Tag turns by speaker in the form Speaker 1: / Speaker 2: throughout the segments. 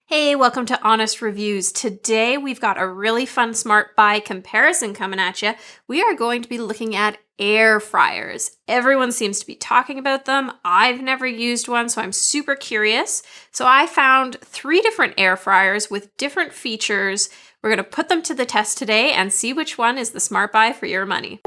Speaker 1: Hey, welcome to Honest Reviews. Today we've got a really fun smart buy comparison coming at you. We are going to be looking at air fryers. Everyone seems to be talking about them. I've never used one, so I'm super curious. So I found 3 different air fryers with different features. We're going to put them to the test today and see which one is the smart buy for your money.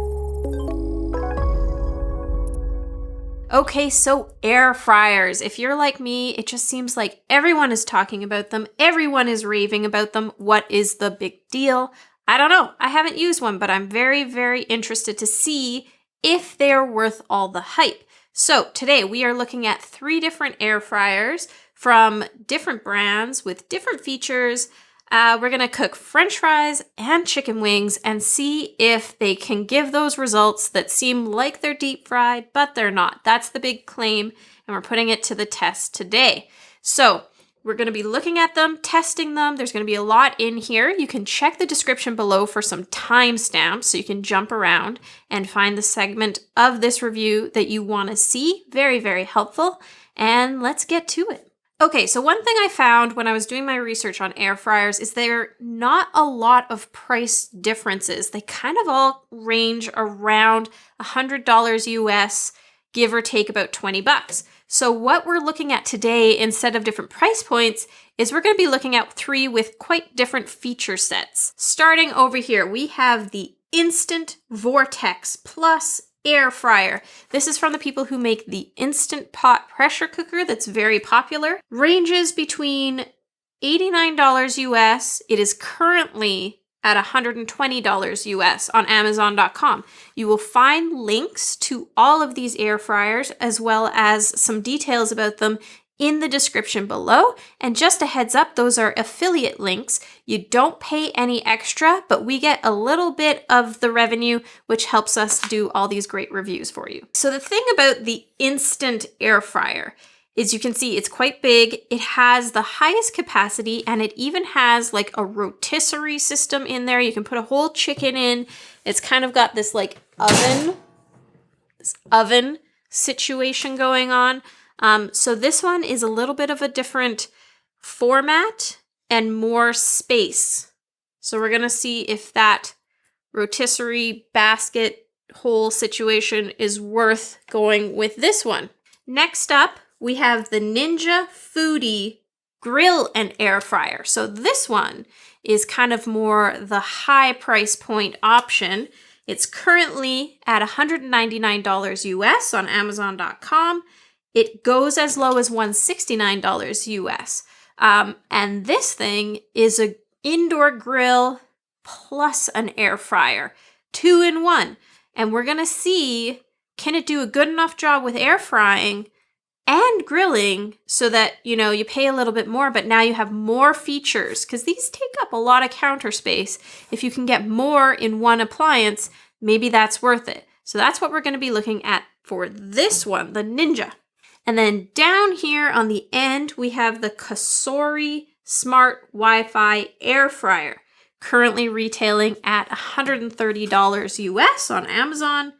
Speaker 1: Okay, so air fryers. If you're like me, it just seems like everyone is talking about them. Everyone is raving about them. What is the big deal? I don't know. I haven't used one, but I'm very, very interested to see if they're worth all the hype. So today we are looking at 3 different air fryers from different brands with different features. We're gonna cook French fries and chicken wings and see if they can give those results that seem like they're deep fried, but they're not. That's the big claim, and we're putting it to the test today. So we're gonna be looking at them, testing them. There's gonna be a lot in here. You can check the description below for some timestamps so you can jump around and find the segment of this review that you wanna see. Very, very helpful. And let's get to it. Okay, so one thing I found when I was doing my research on air fryers is there are not a lot of price differences. They kind of all range around $100 US, give or take about 20 bucks. So what we're looking at today, instead of different price points, is we're going to be looking at 3 with quite different feature sets. Starting over here, we have the Instant Vortex Plus air fryer. This is from the people who make the Instant Pot pressure cooker that's very popular. Ranges between $89 US. It is currently at $120 US on Amazon.com. You will find links to all of these air fryers as well as some details about them in the description below. And just a heads up, those are affiliate links. You don't pay any extra, but we get a little bit of the revenue, which helps us do all these great reviews for you. So the thing about the Instant Air Fryer is you can see it's quite big. It has the highest capacity and it even has like a rotisserie system in there. You can put a whole chicken in. It's kind of got this like oven situation going on. So this one is a little bit of a different format and more space. So we're going to see if that rotisserie basket hole situation is worth going with this one. Next up, we have the Ninjafoodigrill and air fryer. So this one is kind of more the high price point option. It's currently at $199 US on Amazon.com. It goes as low as $169 US. And this thing is an indoor grill plus an air fryer, 2 in 1. And we're gonna see, can it do a good enough job with air frying and grilling so that, you know, you pay a little bit more, but now you have more features because these take up a lot of counter space. If you can get more in one appliance, maybe that's worth it. So that's what we're gonna be looking at for this one, the Ninja. And then down here on the end, we have the Cosori Smart Wi-Fi Air Fryer, currently retailing at $130 US on Amazon,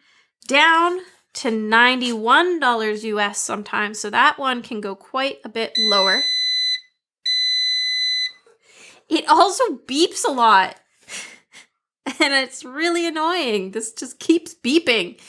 Speaker 1: down to $91 US sometimes. So that one can go quite a bit lower. It also beeps a lot, and it's really annoying. This just keeps beeping.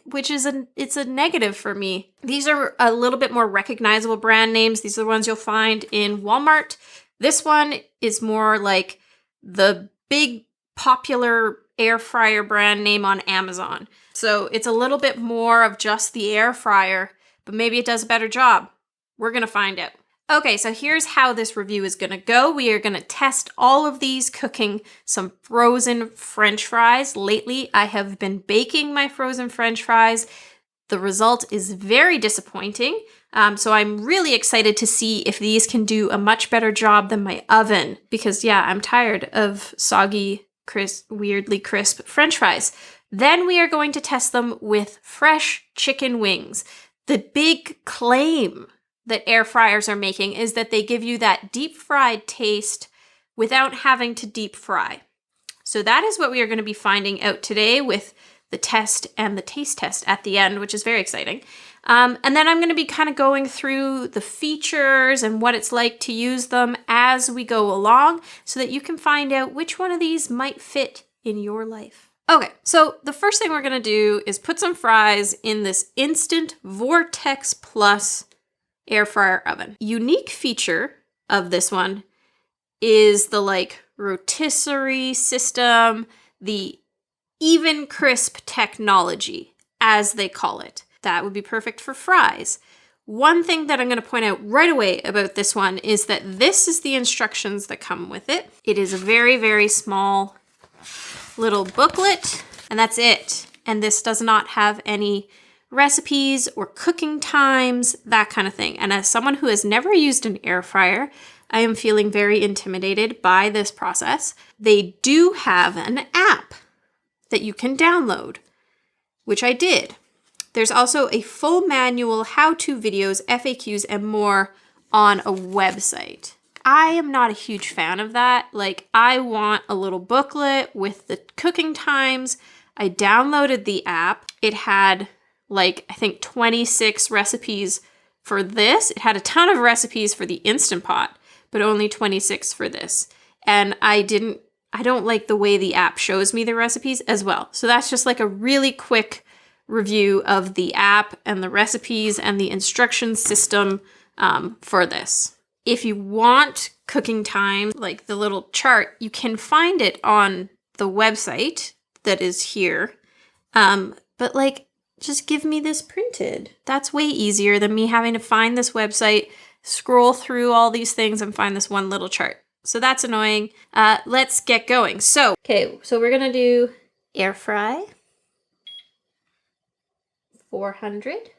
Speaker 1: Which is it's a negative for me. These are a little bit more recognizable brand names. These are the ones you'll find in Walmart. This one is more like the big popular air fryer brand name on Amazon. So it's a little bit more of just the air fryer, but maybe it does a better job. We're gonna find out. Okay, so here's how this review is gonna go. We are gonna test all of these cooking some frozen French fries. Lately, I have been baking my frozen French fries. The result is very disappointing. So I'm really excited to see if these can do a much better job than my oven because yeah, I'm tired of soggy, weirdly crisp French fries. Then we are going to test them with fresh chicken wings. The big claim that air fryers are making is that they give you that deep fried taste without having to deep fry. So that is what we are going to be finding out today with the test and the taste test at the end, which is very exciting. And then I'm going to be kind of going through the features and what it's like to use them as we go along so that you can find out which one of these might fit in your life. Okay, so the first thing we're going to do is put some fries in this Instant Vortex Plus air fryer oven. Unique feature of this one is the like rotisserie system, the even crisp technology, as they call it. That would be perfect for fries. One thing that I'm going to point out right away about this one is that this is the instructions that come with it. It is a very, very small little booklet, and that's it. And this does not have any recipes or cooking times, that kind of thing. And as someone who has never used an air fryer, I am feeling very intimidated by this process. They do have an app that you can download, which I did. There's also a full manual, how-to videos, FAQs, and more on a website. I am not a huge fan of that. Like, I want a little booklet with the cooking times. I downloaded the app. It had, like, I think 26 recipes for this. It had a ton of recipes for the Instant Pot, but only 26 for this. And I don't like the way the app shows me the recipes as well. So that's just like a really quick review of the app and the recipes and the instruction system for this. If you want cooking time, like the little chart, you can find it on the website that is here. But like, just give me this printed. That's way easier than me having to find this website, scroll through all these things and find this one little chart. So that's annoying. Let's get going. So we're gonna do air fry, 400.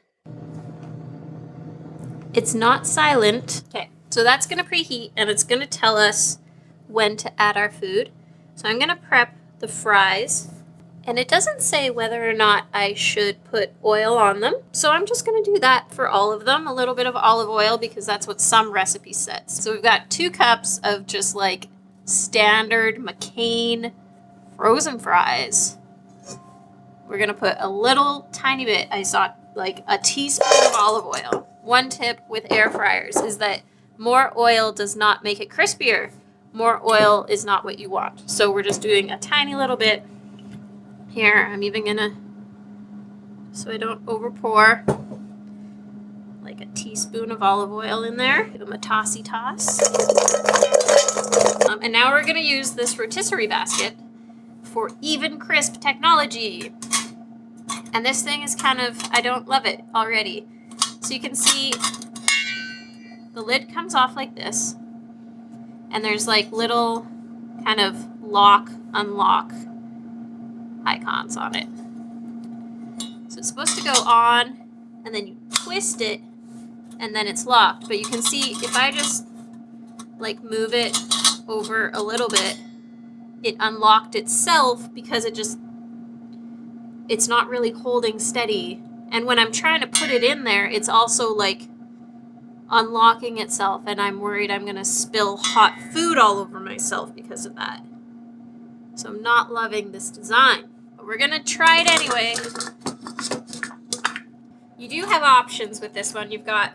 Speaker 1: It's not silent. Okay, so that's gonna preheat and it's gonna tell us when to add our food. So I'm gonna prep the fries, and it doesn't say whether or not I should put oil on them. So I'm just gonna do that for all of them, a little bit of olive oil, because that's what some recipe says. So we've got 2 cups of just like standard McCain frozen fries. We're gonna put a little tiny bit, I saw like a teaspoon of olive oil. One tip with air fryers is that more oil does not make it crispier. More oil is not what you want. So we're just doing a tiny little bit. Here, I'm even gonna, so I don't over pour, like a teaspoon of olive oil in there. Give them a tossy toss. And now we're gonna use this rotisserie basket for even crisp technology. And this thing is kind of, I don't love it already. So you can see the lid comes off like this. And there's like little kind of lock, unlock icons on it. So it's supposed to go on, and then you twist it, and then it's locked. But you can see if I just like move it over a little bit, it unlocked itself because it's not really holding steady. And when I'm trying to put it in there, it's also like unlocking itself, and I'm worried I'm gonna spill hot food all over myself because of that. So I'm not loving this design, but we're gonna try it anyway. You do have options with this one. You've got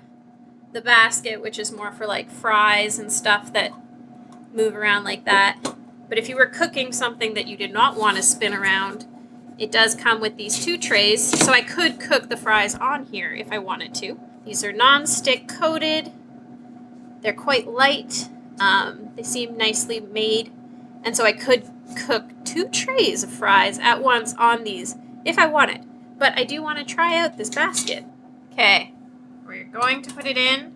Speaker 1: the basket, which is more for like fries and stuff that move around like that. But if you were cooking something that you did not want to spin around, it does come with these 2 trays. So I could cook the fries on here if I wanted to. These are non-stick coated. They're quite light. They seem nicely made. And so I could cook 2 trays of fries at once on these if I wanted. But I do want to try out this basket. Okay, we're going to put it in,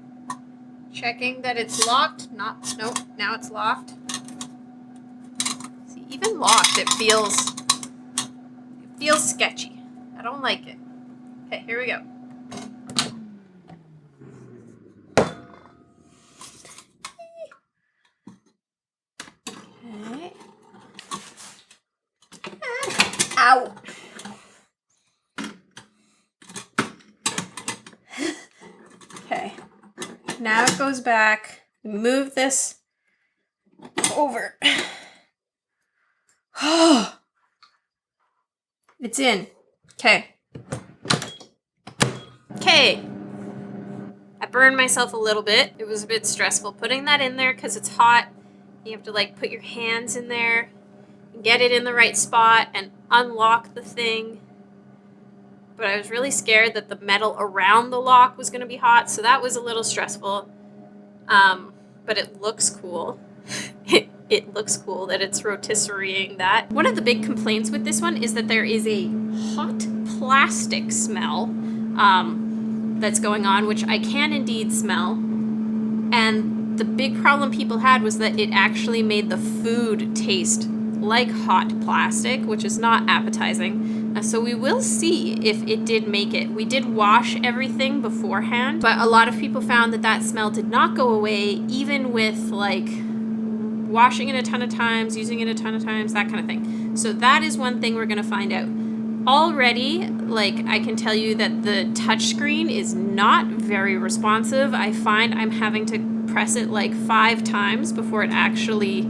Speaker 1: checking that it's locked. Nope, now it's locked. See, even locked, it feels sketchy. I don't like it. Okay, here we go. Okay. Ow. Okay. Now it goes back. Move this over. Oh. It's in. Okay. Okay. I burned myself a little bit. It was a bit stressful putting that in there because it's hot. You have to like put your hands in there, get it in the right spot, and unlock the thing. But I was really scared that the metal around the lock was going to be hot, so that was a little stressful. But it looks cool. It looks cool that it's rotisserieing that. One of the big complaints with this one is that there is a hot plastic smell that's going on, which I can indeed smell. And the big problem people had was that it actually made the food taste like hot plastic, which is not appetizing. So we will see if it did make it. We did wash everything beforehand, but a lot of people found that that smell did not go away, even with like washing it a ton of times, using it a ton of times, that kind of thing. So that is one thing we're going to find out. Already, like, I can tell you that the touchscreen is not very responsive. I find I'm having to press it like 5 times before it actually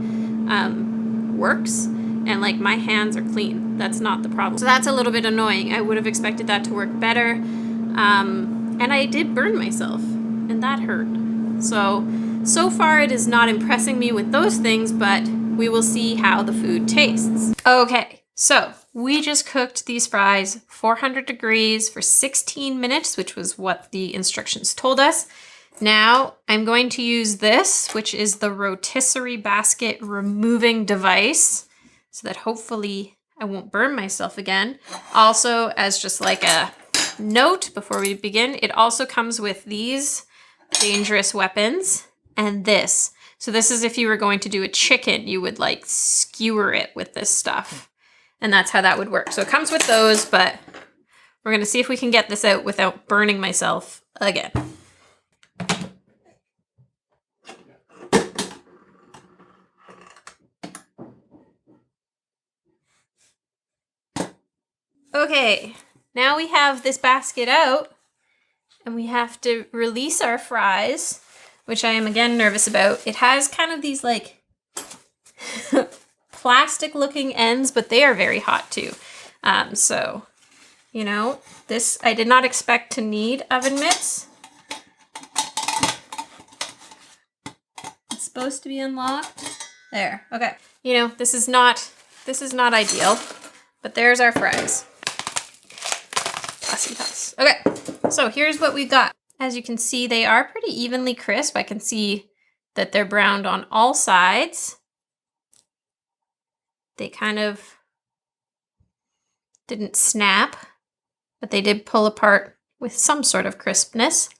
Speaker 1: works. And like my hands are clean. That's not the problem. So that's a little bit annoying. I would have expected that to work better. And I did burn myself, and that hurt. So far it is not impressing me with those things, but we will see how the food tastes. Okay, so we just cooked these fries 400 degrees for 16 minutes, which was what the instructions told us. Now I'm going to use this, which is the rotisserie basket removing device, so that hopefully I won't burn myself again. Also, as just like a note before we begin, it also comes with these dangerous weapons and this. So this is if you were going to do a chicken, you would like skewer it with this stuff. And that's how that would work. So it comes with those, but we're going to see if we can get this out without burning myself again. Okay, now we have this basket out and we have to release our fries, which I am again nervous about. It has kind of these like plastic looking ends, but they are very hot too. So, you know, this, I did not expect to need oven mitts. It's supposed to be unlocked. There, okay. You know, this is not ideal, but there's our fries. Okay, so here's what we got. As you can see, they are pretty evenly crisp. I can see that they're browned on all sides. They kind of didn't snap, but they did pull apart with some sort of crispness.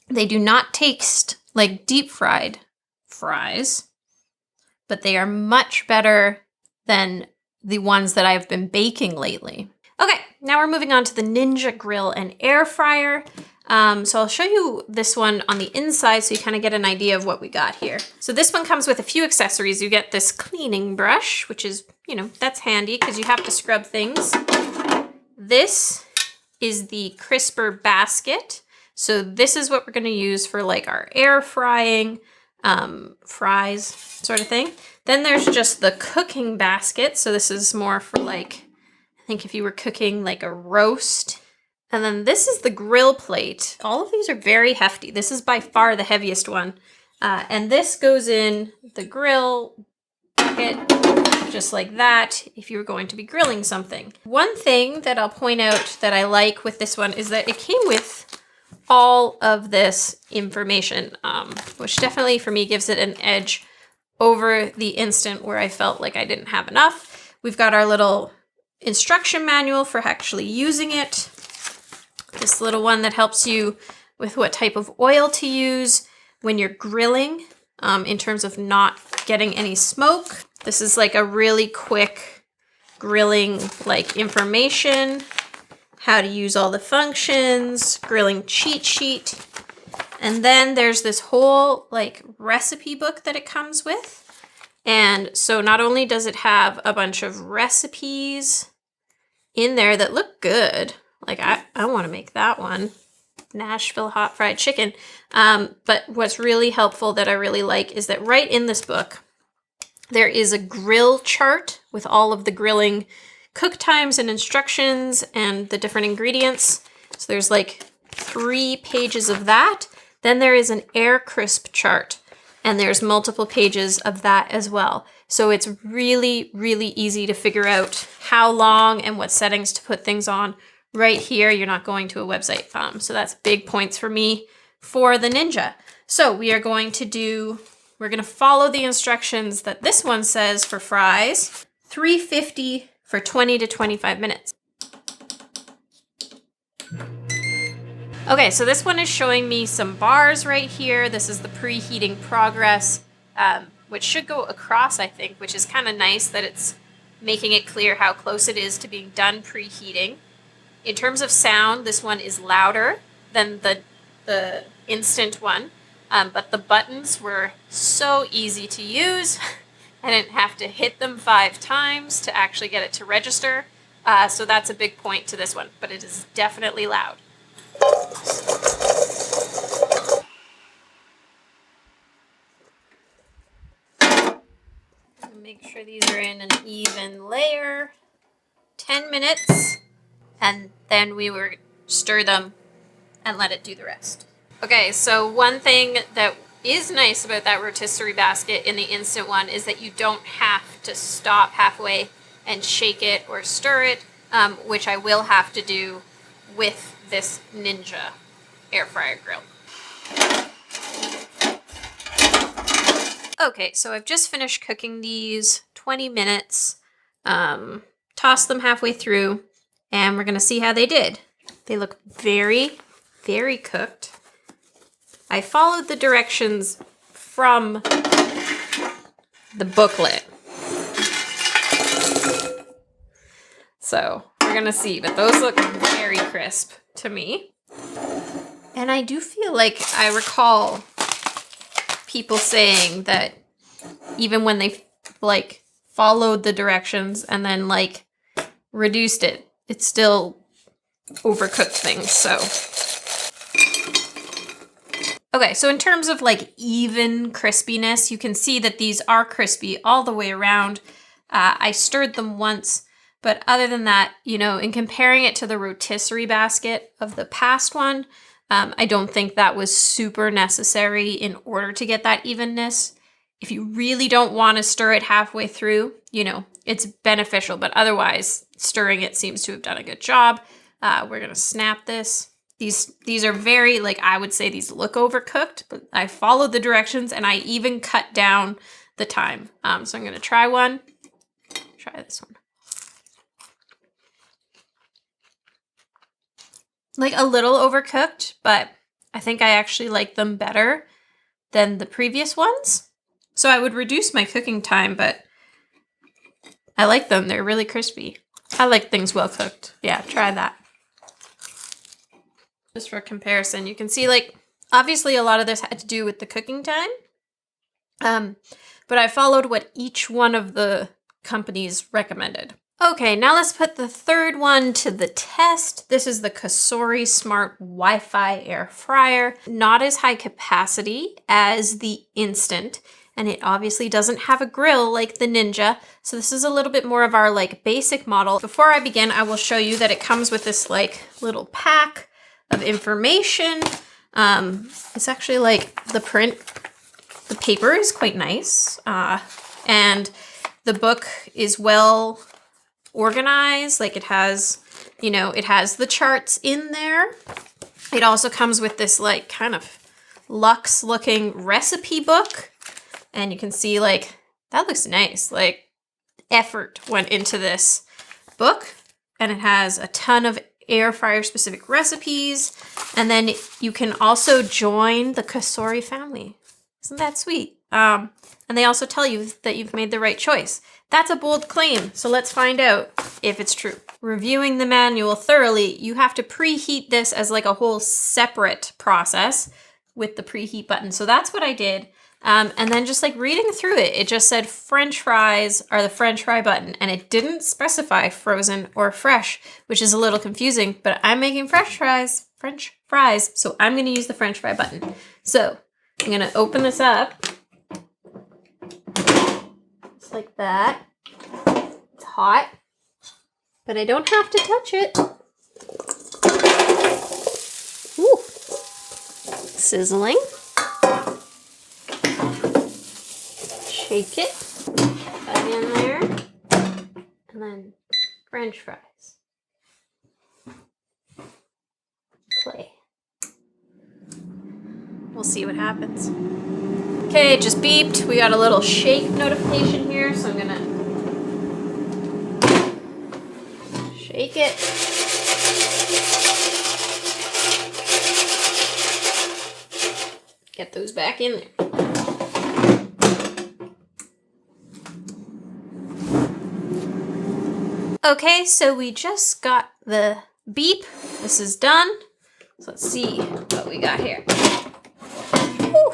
Speaker 1: They do not taste like deep fried fries, but they are much better than the ones that I've been baking lately. Okay, now we're moving on to the Ninja Grill and Air Fryer. So I'll show you this one on the inside so you kind of get an idea of what we got here. So this one comes with a few accessories. You get this cleaning brush, which is, you know, that's handy because you have to scrub things. This is the crisper basket. So this is what we're going to use for like our air frying fries sort of thing. Then there's just the cooking basket. So this is more for like, I think if you were cooking like a roast. And then this is the grill plate. All of these are very hefty. This is by far the heaviest one. And this goes in the grill bucket, just like that, if you were going to be grilling something. One thing that I'll point out that I like with this one is that it came with all of this information, which definitely for me gives it an edge over the Instant where I felt like I didn't have enough. We've got our little instruction manual for actually using it. This little one that helps you with what type of oil to use when you're grilling, in terms of not getting any smoke. This is like a really quick grilling like information, how to use all the functions, grilling cheat sheet. And then there's this whole like recipe book that it comes with. And so not only does it have a bunch of recipes in there that look good, like I want to make that one, Nashville hot fried chicken. But what's really helpful that I really like is that right in this book, there is a grill chart with all of the grilling cook times and instructions and the different ingredients. So there's like 3 pages of that. Then there is an air crisp chart, and there's multiple pages of that as well. So it's really, really easy to figure out how long and what settings to put things on right here. You're not going to a website. So that's big points for me for the Ninja. So we're going to follow the instructions that this one says for fries, 350 for 20 to 25 minutes. Okay, so this one is showing me some bars right here. This is the preheating progress, which should go across, I think, which is kind of nice that it's making it clear how close it is to being done preheating. In terms of sound, this one is louder than the instant one, but the buttons were so easy to use. I didn't have to hit them 5 times to actually get it to register. So that's a big point to this one, but it is definitely loud. Make sure these are in an even layer. 10 minutes, and then we will stir them and let it do the rest. Okay, so one thing that is nice about that rotisserie basket in the instant one is that you don't have to stop halfway and shake it or stir it, which I will have to do with this Ninja air fryer grill. Okay, so I've just finished cooking these 20 minutes, tossed them halfway through, and we're gonna see how they did. They look very, very cooked. I followed the directions from the booklet. So we're gonna see, but those look very crisp to me. And I do feel like I recall people saying that even when they like followed the directions and then like reduced it, it still overcooked things. So okay, so in terms of like even crispiness, you can see that these are crispy all the way around. I stirred them once, but other than that, you know, in comparing it to the rotisserie basket of the past one, I don't think that was super necessary in order to get that evenness. If you really don't want to stir it halfway through, you know, it's beneficial, but otherwise stirring it seems to have done a good job. We're going to snap this. These are very, like, I would say these look overcooked, but I followed the directions and I even cut down the time. So I'm going to try one. Try this one. Like a little overcooked, but I think I actually like them better than the previous ones. So I would reduce my cooking time, but I like them. They're really crispy. I like things well cooked. Yeah, try that. Just for comparison, you can see, like, obviously a lot of this had to do with the cooking time. But I followed what each one of the companies recommended. Okay, now let's put the third one to the test. This is the Cosori Smart Wi-Fi Air Fryer. Not as high capacity as the Instant, and it obviously doesn't have a grill like the Ninja. So this is a little bit more of our like basic model. Before I begin, I will show you that it comes with this like little pack of information. It's actually like the paper is quite nice. And the book is well organized. Like, it has, you know, it has the charts in there. It also comes with this like kind of luxe looking recipe book. And you can see, like, that looks nice. Like, effort went into this book. And it has a ton of air fryer specific recipes. And then you can also join the Cosori family. Isn't that sweet? And they also tell you that you've made the right choice. That's a bold claim, so let's find out if it's true. Reviewing the manual thoroughly, you have to preheat this as like a whole separate process with the preheat button. So that's what I did. And then just like reading through it, it just said French fries are the French fry button, and it didn't specify frozen or fresh, which is a little confusing, but I'm making French fries, so I'm gonna use the French fry button. So I'm gonna open this up. Just like that. hot, but I don't have to touch it. Ooh, sizzling. Shake it, put that in there, and then French fries. Play. We'll see what happens. Okay, it just beeped. We got a little shake notification here, so I'm gonna shake it. Get those back in there. Okay, so we just got the beep. This is done. So let's see what we got here. Whew.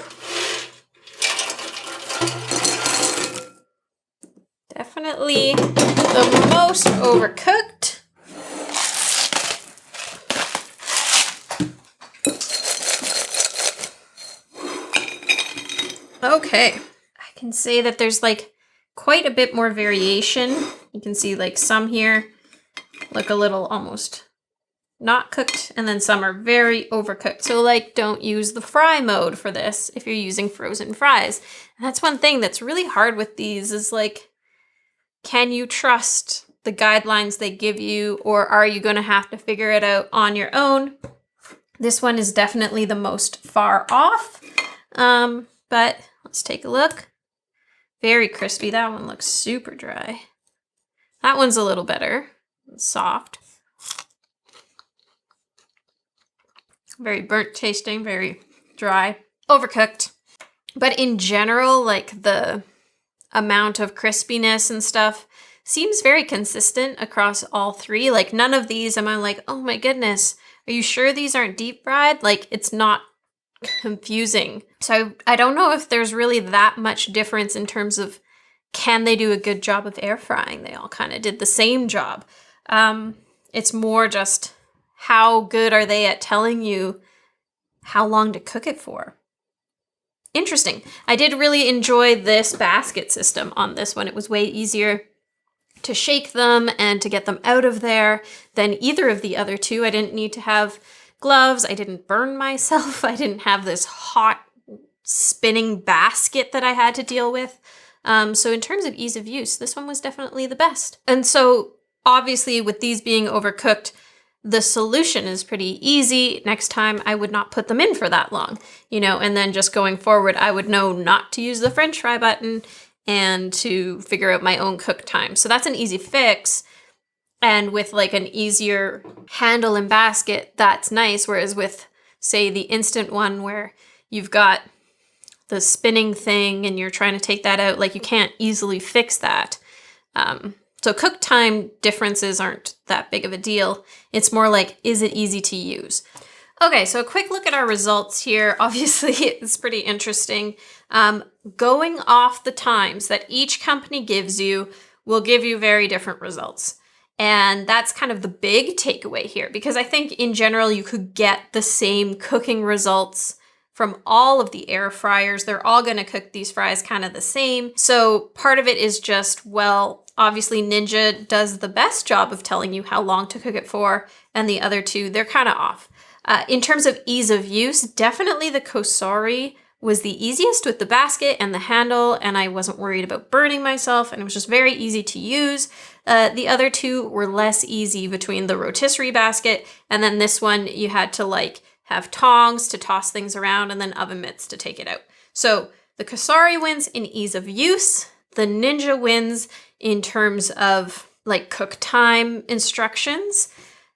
Speaker 1: Definitely the most overcooked. Okay, I can say that there's like quite a bit more variation. You can see like some here look a little almost not cooked, and then some are very overcooked. So like, don't use the fry mode for this if you're using frozen fries. And that's one thing that's really hard with these is like, can you trust the guidelines they give you, or are you going to have to figure it out on your own? This one is definitely the most far off, but let's take a look. Very crispy. That one looks super dry. That one's a little better. It's soft. Very burnt tasting, very dry, overcooked. But in general, like the amount of crispiness and stuff seems very consistent across all three. Like none of these am I like, oh my goodness, are you sure these aren't deep fried? Like it's not confusing. So I don't know if there's really that much difference in terms of can they do a good job of air frying? They all kind of did the same job. It's more just how good are they at telling you how long to cook it for? Interesting. I did really enjoy this basket system on this one. It was way easier to shake them and to get them out of there than either of the other two. I didn't need to have gloves. I didn't burn myself. I didn't have this hot spinning basket that I had to deal with. So in terms of ease of use, this one was definitely the best. And so obviously with these being overcooked, the solution is pretty easy. Next time I would not put them in for that long, and then just going forward, I would know not to use the French fry button and to figure out my own cook time. So that's an easy fix. And with like an easier handle and basket, that's nice. Whereas with, say, the instant one where you've got the spinning thing and you're trying to take that out, like you can't easily fix that. So cook time differences aren't that big of a deal. It's more like, is it easy to use? Okay, so a quick look at our results here. Obviously, it's pretty interesting. Going off the times that each company gives you will give you very different results. And that's kind of the big takeaway here, because I think in general, you could get the same cooking results from all of the air fryers. They're all going to cook these fries kind of the same. So part of it is just, well, obviously Ninja does the best job of telling you how long to cook it for, and the other two, they're kind of off. In terms of ease of use, definitely the Cosori was the easiest with the basket and the handle, and I wasn't worried about burning myself, and it was just very easy to use. The other two were less easy between the rotisserie basket, and then this one you had to like have tongs to toss things around and then oven mitts to take it out. So the Cosori wins in ease of use. The Ninja wins in terms of like cook time instructions.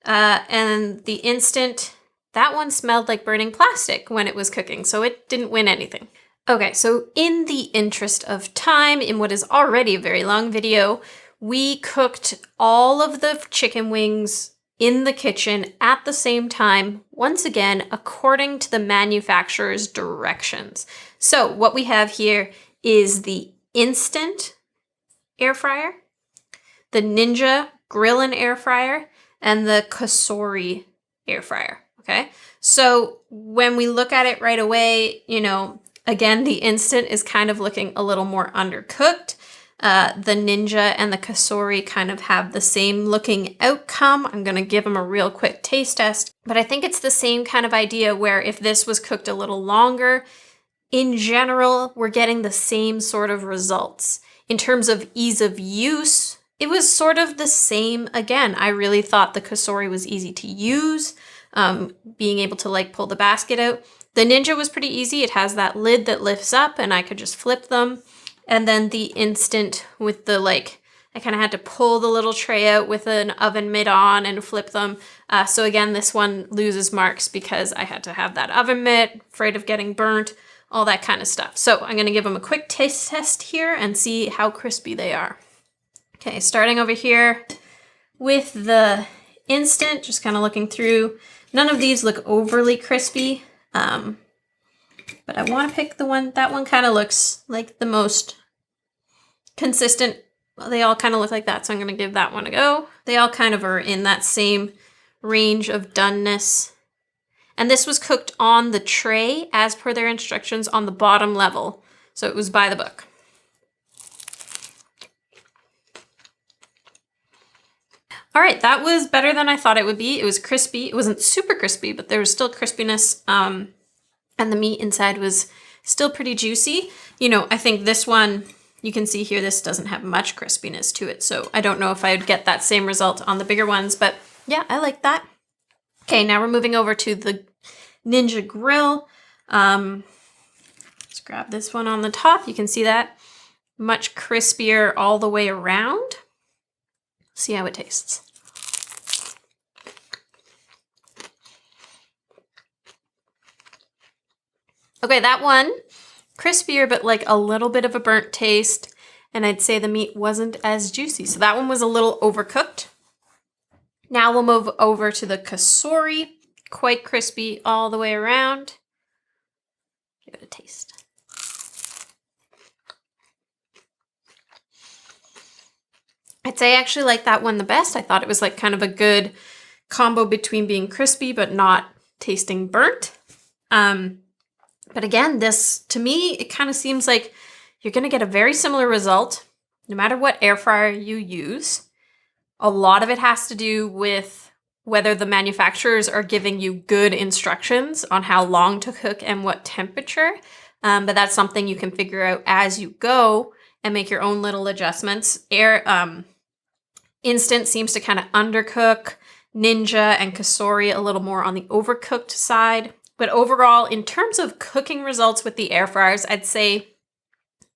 Speaker 1: And the Instant, that one smelled like burning plastic when it was cooking, so it didn't win anything. Okay, so in the interest of time, in what is already a very long video, we cooked all of the chicken wings in the kitchen at the same time, once again, according to the manufacturer's directions. So what we have here is the Instant Air Fryer, the Ninja Grill and Air Fryer, and the Cosori Air Fryer, okay? So when we look at it right away, again, the Instant is kind of looking a little more undercooked. The Ninja and the Cosori kind of have the same looking outcome. I'm going to give them a real quick taste test, but I think it's the same kind of idea where if this was cooked a little longer, in general, we're getting the same sort of results. In terms of ease of use, it was sort of the same again. I really thought the Cosori was easy to use, being able to like pull the basket out. The Ninja was pretty easy. It has that lid that lifts up and I could just flip them. And then the Instant with the like, I kind of had to pull the little tray out with an oven mitt on and flip them. So again, this one loses marks because I had to have that oven mitt, afraid of getting burnt, all that kind of stuff. So I'm going to give them a quick taste test here and see how crispy they are. Okay, starting over here with the Instant, just kind of looking through. None of these look overly crispy, but I want to pick the one, that one kind of looks like the most consistent. Well, they all kind of look like that, so I'm going to give that one a go. They all kind of are in that same range of doneness. And this was cooked on the tray as per their instructions on the bottom level. So it was by the book. All right, that was better than I thought it would be. It was crispy. It wasn't super crispy, but there was still crispiness. And the meat inside was still pretty juicy. You know, I think this one, you can see here, this doesn't have much crispiness to it. So I don't know if I would get that same result on the bigger ones, but yeah, I like that. Okay, now we're moving over to the Ninja grill. Let's grab this one on the top. You can see that much crispier all the way around. See how it tastes. Okay, that one, crispier, but like a little bit of a burnt taste. And I'd say the meat wasn't as juicy. So that one was a little overcooked. Now we'll move over to the Cosori, quite crispy all the way around. Give it a taste. I'd say I actually like that one the best. I thought it was like kind of a good combo between being crispy but not tasting burnt. But again, this, to me, it kind of seems like you're going to get a very similar result no matter what air fryer you use. A lot of it has to do with whether the manufacturers are giving you good instructions on how long to cook and what temperature. But that's something you can figure out as you go and make your own little adjustments. Instant seems to kind of undercook. Ninja and Cosori a little more on the overcooked side. But overall, in terms of cooking results with the air fryers, I'd say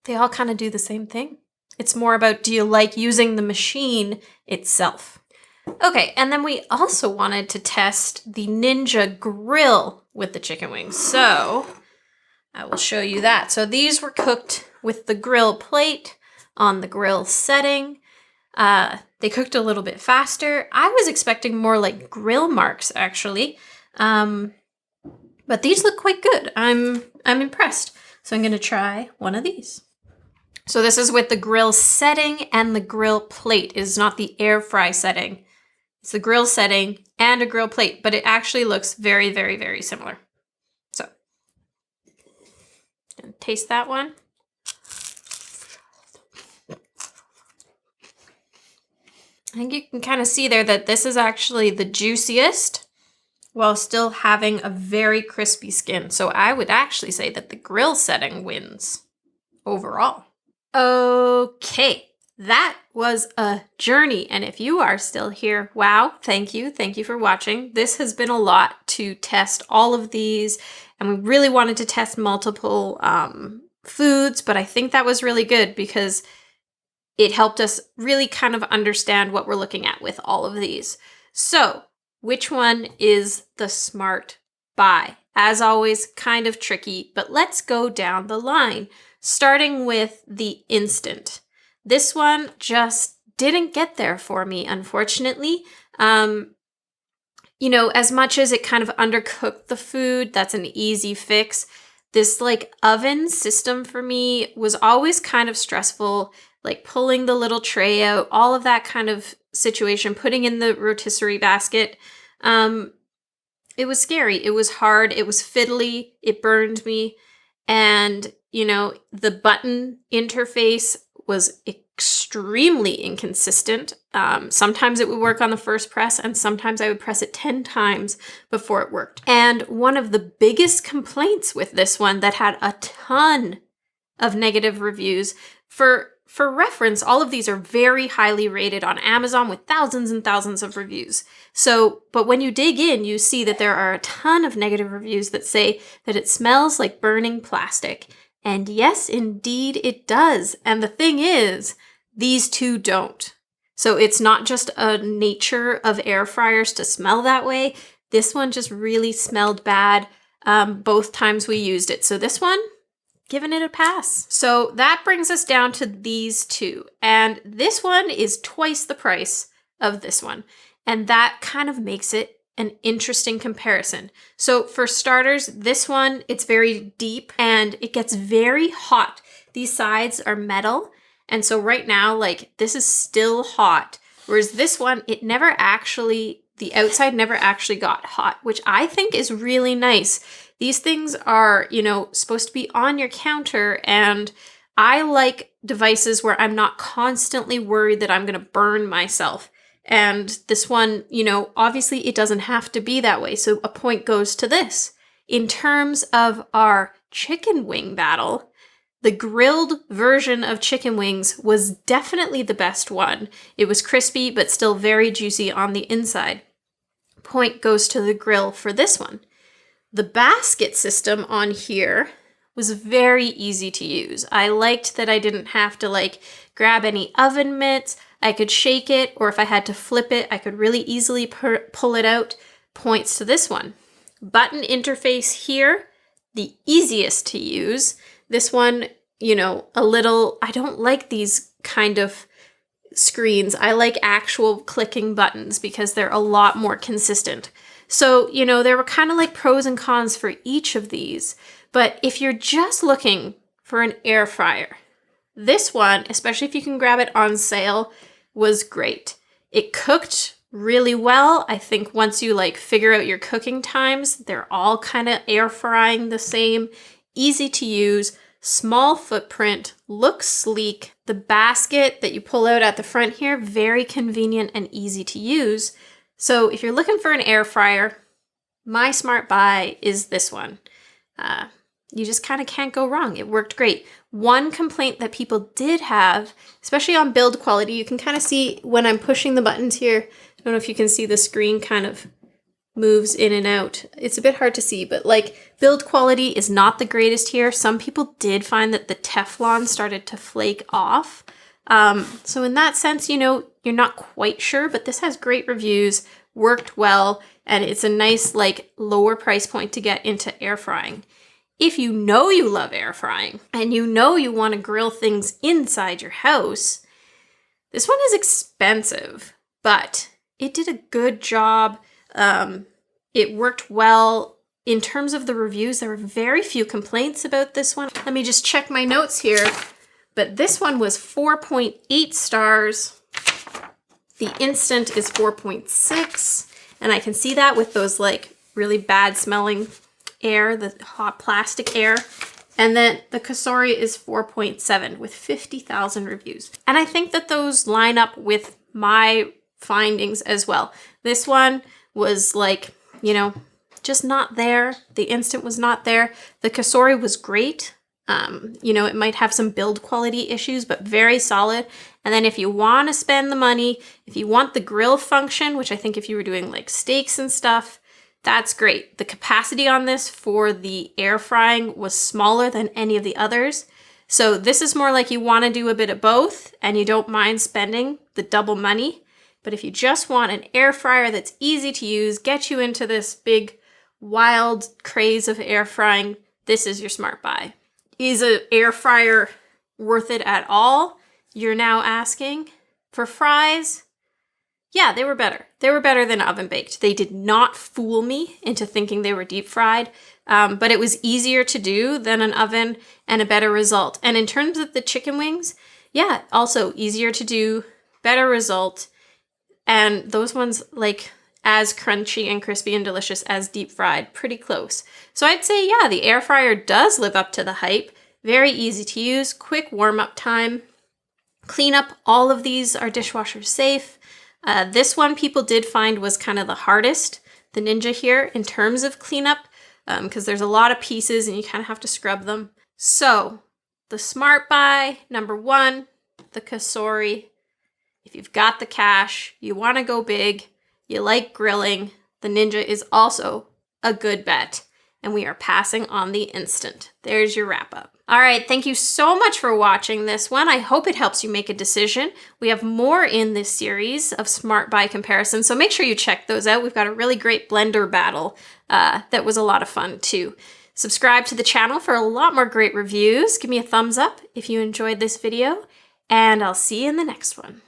Speaker 1: they all kind of do the same thing. It's more about, do you like using the machine itself? Okay, and then we also wanted to test the Ninja grill with the chicken wings. So I will show you that. So these were cooked with the grill plate on the grill setting. They cooked a little bit faster. I was expecting more like grill marks, actually. But these look quite good. I'm impressed. So I'm going to try one of these. So this is with the grill setting and the grill plate. It is not the air fry setting. It's the grill setting and a grill plate, but it actually looks very, very, very similar. So, gonna taste that one. I think you can kind of see there that this is actually the juiciest while still having a very crispy skin. So I would actually say that the grill setting wins overall. Okay, that was a journey. And if you are still here, wow, thank you. Thank you for watching. This has been a lot to test all of these. And we really wanted to test multiple foods, but I think that was really good because it helped us really kind of understand what we're looking at with all of these. So, which one is the smart buy? As always, kind of tricky, but let's go down the line. Starting with the Instant. This one just didn't get there for me, unfortunately. You know, as much as it kind of undercooked the food, that's an easy fix. This like oven system for me was always kind of stressful, like pulling the little tray out, all of that kind of situation, putting in the rotisserie basket. It was scary. It was hard. It was fiddly. It burned me. And, you know, the button interface was extremely inconsistent. Sometimes it would work on the first press, and sometimes I would press it 10 times before it worked. And one of the biggest complaints with this one that had a ton of negative reviews, for reference, all of these are very highly rated on Amazon with thousands and thousands of reviews. So, but when you dig in, you see that there are a ton of negative reviews that say that it smells like burning plastic. And yes, indeed it does. And the thing is, these two don't. So it's not just a nature of air fryers to smell that way. This one just really smelled bad both times we used it. So this one, giving it a pass. So that brings us down to these two. And this one is twice the price of this one. And that kind of makes it an interesting comparison. So for starters, this one, it's very deep and it gets very hot. These sides are metal. And so right now, like, this is still hot. Whereas this one, it never actually, the outside never actually got hot, which I think is really nice. These things are, you know, supposed to be on your counter, and I like devices where I'm not constantly worried that I'm going to burn myself. And this one, you know, obviously it doesn't have to be that way. So a point goes to this. In terms of our chicken wing battle, the grilled version of chicken wings was definitely the best one. It was crispy, but still very juicy on the inside. Point goes to the grill for this one. The basket system on here was very easy to use. I liked that I didn't have to like grab any oven mitts. I could shake it, or if I had to flip it, I could really easily pull it out. Points to this one. Button interface here, the easiest to use. This one, you know, I don't like these kind of screens. I like actual clicking buttons because they're a lot more consistent. So, you know, there were kind of like pros and cons for each of these. But if you're just looking for an air fryer, this one, especially if you can grab it on sale, was great. It cooked really well. I think once you like figure out your cooking times, they're all kind of air frying the same. Easy to use, small footprint, looks sleek. The basket that you pull out at the front here, very convenient and easy to use. So if you're looking for an air fryer, my smart buy is this one. You just kind of can't go wrong. It worked great. One complaint that people did have, especially on build quality, you can kind of see when I'm pushing the buttons here. I don't know if you can see the screen kind of moves in and out. It's a bit hard to see, but like build quality is not the greatest here. Some people did find that the Teflon started to flake off. So in that sense, you know, you're not quite sure, but this has great reviews, worked well, and it's a nice like lower price point to get into air frying. If you know you love air frying and you know you want to grill things inside your house, this one is expensive, but it did a good job. It worked well. In terms of the reviews, there were very few complaints about this one. Let me just check my notes here. But this one was 4.8 stars. The Instant is 4.6. And I can see that with those like really bad smelling air, the hot plastic air. And then the Cosori is 4.7 with 50,000 reviews. And I think that those line up with my findings as well. This one was like, you know, just not there. The Instant was not there. The Cosori was great. You know, it might have some build quality issues, but very solid. And then if you want to spend the money, if you want the grill function, which I think if you were doing like steaks and stuff, that's great. The capacity on this for the air frying was smaller than any of the others. So this is more like you want to do a bit of both and you don't mind spending the double money. But if you just want an air fryer that's easy to use, get you into this big wild craze of air frying, this is your smart buy. Is an air fryer worth it at all? You're now asking. For fries, yeah, they were better. They were better than oven baked. They did not fool me into thinking they were deep fried, but it was easier to do than an oven and a better result. And in terms of the chicken wings, yeah, also easier to do, better result. And those ones like as crunchy and crispy and delicious as deep fried, pretty close. So I'd say, yeah, the air fryer does live up to the hype. Very easy to use, quick warm up time, Cleanup, all of these are dishwasher safe. This one people did find was kind of the hardest, the Ninja here, in terms of cleanup, because there's a lot of pieces and you kind of have to scrub them. So the smart buy, number one, the Cosori. If you've got the cash, you want to go big, you like grilling, the Ninja is also a good bet. And we are passing on the Instant. There's your wrap up. All right, thank you so much for watching this one. I hope it helps you make a decision. We have more in this series of smart buy comparisons, so make sure you check those out. We've got a really great blender battle that was a lot of fun too. Subscribe to the channel for a lot more great reviews. Give me a thumbs up if you enjoyed this video, and I'll see you in the next one.